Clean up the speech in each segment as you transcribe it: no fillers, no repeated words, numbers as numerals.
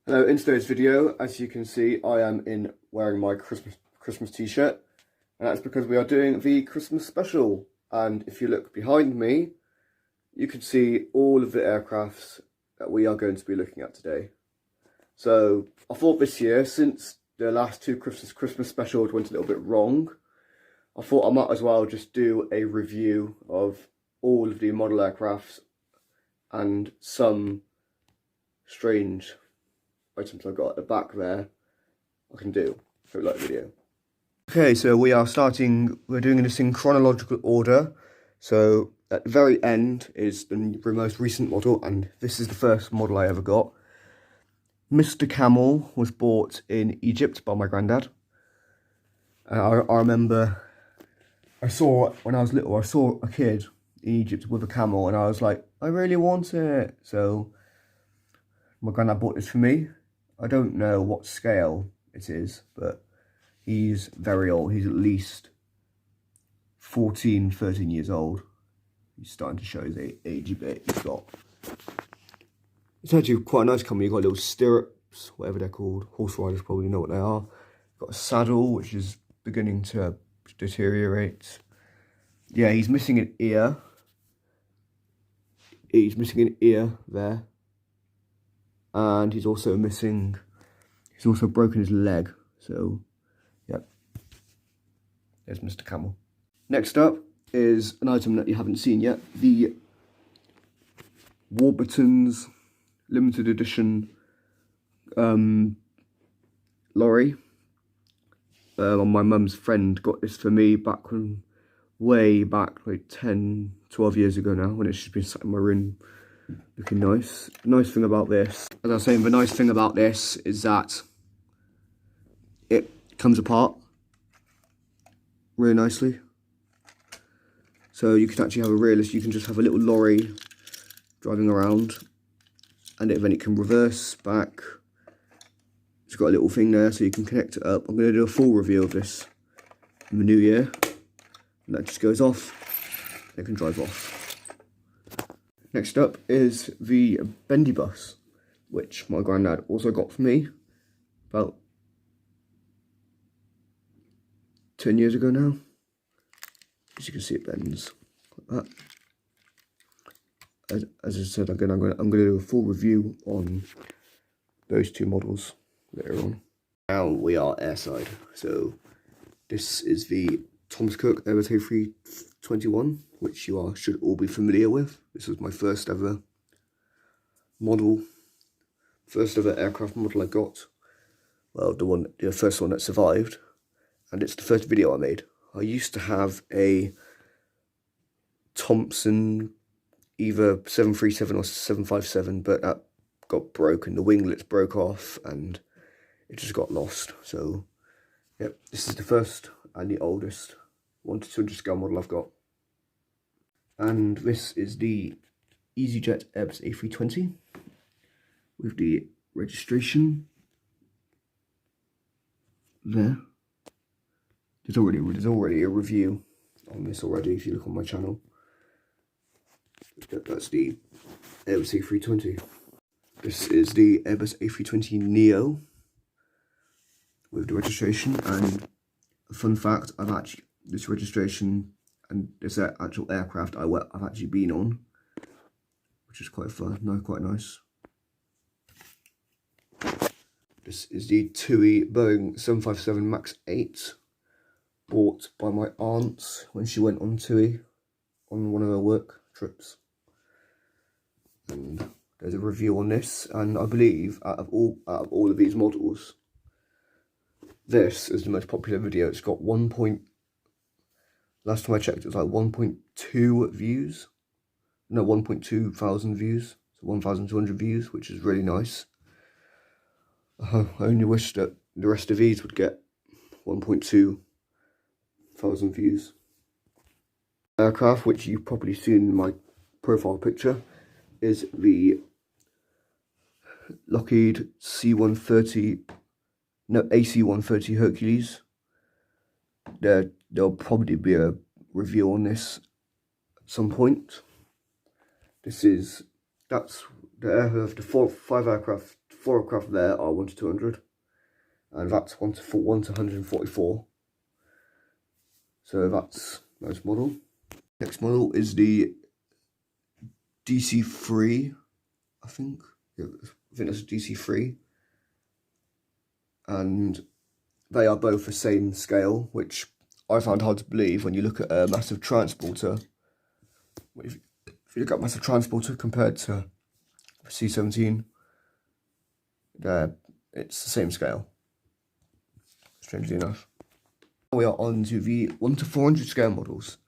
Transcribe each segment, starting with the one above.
Hello, in today's video, as you can see, I am wearing my Christmas t-shirt, and that's because we are doing the Christmas special. And if you look behind me, you can see all of the aircrafts that we are going to be looking at today. So I thought this year, since the last two Christmas specials went a little bit wrong, I thought I might as well just do a review of all of the model aircrafts and some strange items I've got at the back there I can do. Hope you like the video. Okay, so we're doing this in chronological order. So at the very end is the most recent model, and this is the first model I ever got. Mr. Camel was bought in Egypt by my granddad. I remember when I was little, I saw a kid in Egypt with a camel, and I was like, I really want it. So my granddad bought this for me. I don't know what scale it is, but he's very old. He's at least 14, 13 years old. He's starting to show his age a bit. It's actually quite a nice company. You've got little stirrups, whatever they're called. Horse riders probably know what they are. Got a saddle, which is beginning to deteriorate. Yeah, he's missing an ear. He's missing an ear there. And he's also broken his leg. So, yep. There's Mr. Camel. Next up is an item that you haven't seen yet. The Warburton's limited edition lorry. My mum's friend got this for me way back, like 10, 12 years ago now, when it's just been sat in my room. Looking nice. The nice thing about this, as I was saying, the nice thing about this is that it comes apart really nicely. So you can actually have you can just have a little lorry driving around, and then it can reverse back. It's got a little thing there so you can connect it up. I'm going to do a full review of this in the new year. And that just goes off, and it can drive off. Next up is the bendy bus, which my granddad also got for me about 10 years ago now. As you can see, it bends like that. As I said, again, I'm going to do a full review on those two models later on. Now we are airside. So this is the Thomas Cook Airbus A321, which you should all be familiar with. This was my first ever aircraft model I got. Well, the first one that survived, and it's the first video I made. I used to have a Thompson, either 737 or 757, but that got broken. The winglets broke off, and it just got lost. So, yep, this is the first and the oldest 1-200 scale model I've got. And this is the EasyJet Airbus A320 with the registration there. There's already a review on this already if you look on my channel. That's the Airbus A320. This is the Airbus A320 Neo with the registration. And a fun fact, this registration and this actual aircraft I've actually been on, which is quite fun, quite nice. This is the TUI Boeing 757 MAX 8, bought by my aunt when she went on TUI on one of her work trips. And there's a review on this, and I believe out of all of these models, this is the most popular video. It's got last time I checked, it was like 1.2 views. No, 1.2 thousand views. So 1,200 views, which is really nice. I only wish that the rest of these would get 1.2 thousand views. Aircraft, which you've probably seen in my profile picture, is the Lockheed AC-130 Hercules. There'll probably be a review on this at some point. That's the five aircraft 4 aircraft there are 1 to 200, and that's 1 to 144. So that's nice model. Next model is the DC-3, I think. Yeah, I think that's a DC-3. And they are both the same scale, which I found hard to believe when you look at a massive transporter. If you look at massive transporter compared to the C-17, it's the same scale, strangely enough. We are on to the 1 to 400 scale models.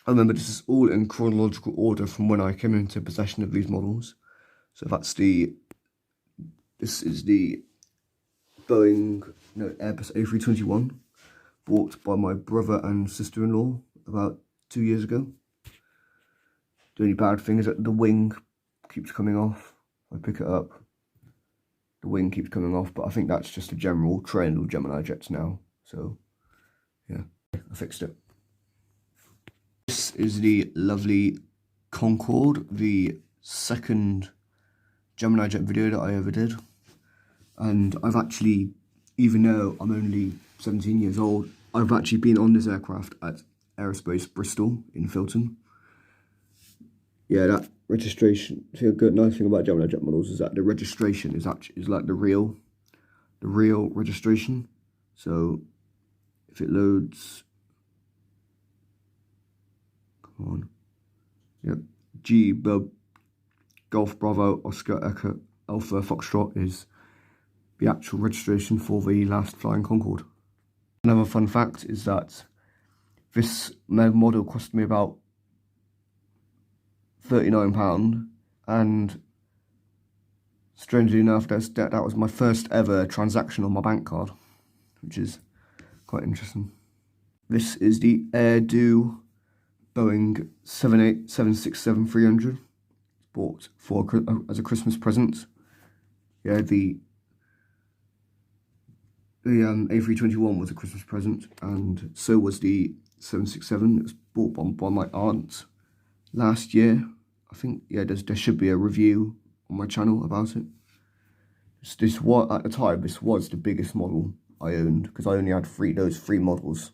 I remember this is all in chronological order from when I came into possession of these models. So this is the Airbus A321, bought by my brother and sister-in-law about 2 years ago. The only bad thing is that the wing keeps coming off. If I pick it up, the wing keeps coming off, but I think that's just a general trend with Gemini jets now. So, yeah, I fixed it. This is the lovely Concorde, the second Gemini jet video that I ever did. And I've actually, even though I'm only 17 years old, I've actually been on this aircraft at Aerospace Bristol in Filton. Yeah, that registration, see, a good nice thing about Gemini jet models is that the registration is like the real registration. So if it loads, come on, yep, G Bub Golf Bravo Oscar Echo Alpha Foxtrot is the actual registration for the last flying Concorde. Another fun fact is that this model cost me about £39, and strangely enough, that was my first ever transaction on my bank card, which is quite interesting. This is the Airdo Boeing 767-300, bought as a Christmas present. Yeah, the A321 was a Christmas present, and so was the 767. It was bought by my aunt last year. I think, yeah, there should be a review on my channel about it. This was, at the time, this was the biggest model I owned, because I only had those three models.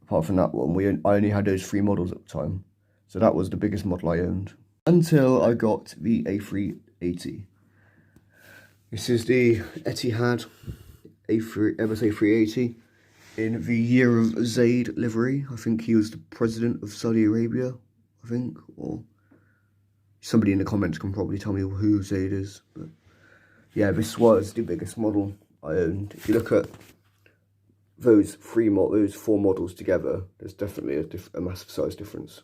Apart from that one, I only had those 3 models at the time. So that was the biggest model I owned. Until I got the A380. This is the Etihad Airbus A380 in the Year of Zaid livery. I think he was the president of Saudi Arabia, I think, or somebody in the comments can probably tell me who Zaid is. But yeah, this was the biggest model I owned. If you look at those 4 models together, there's definitely a massive size difference.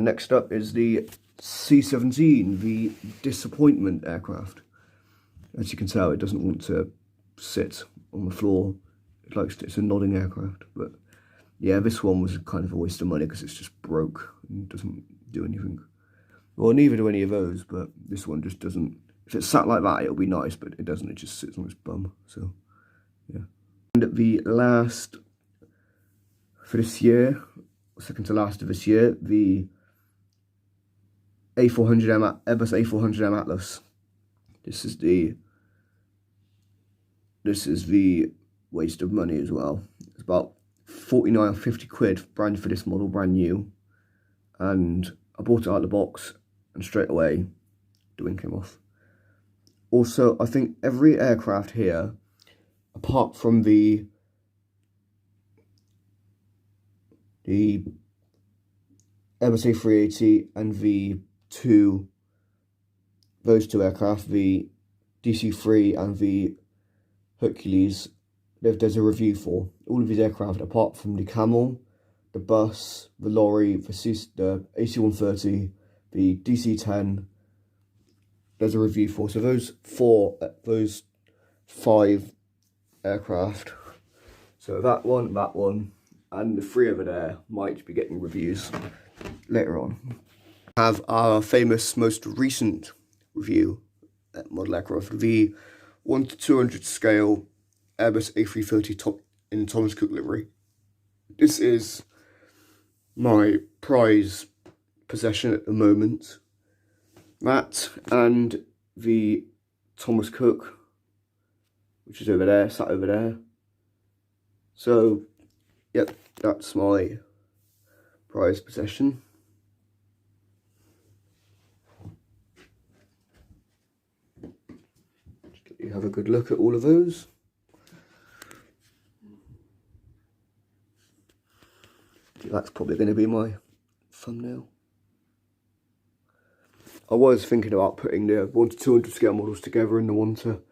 Next up is the C-17, the disappointment aircraft. As you can tell, it doesn't want to sit on the floor. It's a nodding aircraft. But yeah, this one was kind of a waste of money because it's just broke and doesn't do anything. Well, neither do any of those, but this one just doesn't. If it sat like that, it'll be nice, but it doesn't. It just sits on its bum. So yeah. And the last for this year, second to last of this year, the A400M Airbus A400M Atlas. This is the waste of money as well. It's about 49 or 50 quid brand for this model, brand new, and I bought it out of the box, and straight away the wing came off. Also, I think every aircraft here, apart from the Airbus A380 and those two aircraft, the DC-3 and the Hercules, there's a review for. All of these aircraft, apart from the Camel, the bus, the lorry, the AC-130, the DC-10, there's a review for. So those 5 aircraft, so that one, and the 3 over there might be getting reviews later on. Have our famous, most recent review model aircraft, the 1 to 200 scale Airbus A330 in Thomas Cook livery. This is my prize possession at the moment. That and the Thomas Cook, which is over there, sat over there. So, yep, that's my prized possession. Just let you have a good look at all of those. That's probably going to be my thumbnail. I was thinking about putting the 1 to 200 scale models together and the 1 to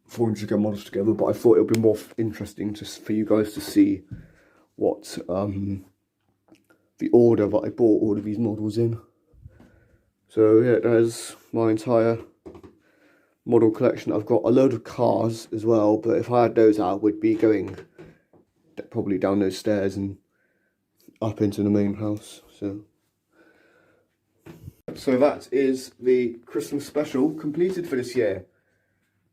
400 scale models together, but I thought it would be more interesting for you guys to see what the order that I bought all of these models in. So yeah, there's my entire model collection. I've got a load of cars as well, but if I had those out, I would be going probably down those stairs and up into the main house. So that is the Christmas special completed for this year.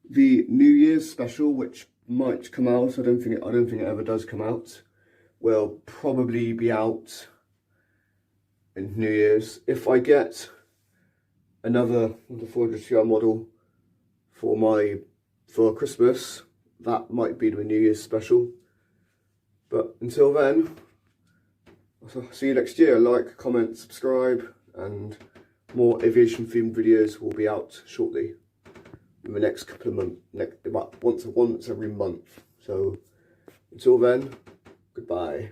The New Year's special, which might come out, I don't think it ever does come out, will probably be out in New Year's. If I get another 400 scale model for Christmas, that might be the New Year's special. But until then, I'll see you next year. Like, comment, subscribe, and more aviation themed videos will be out shortly in the next couple of months, about once every month. So until then, goodbye.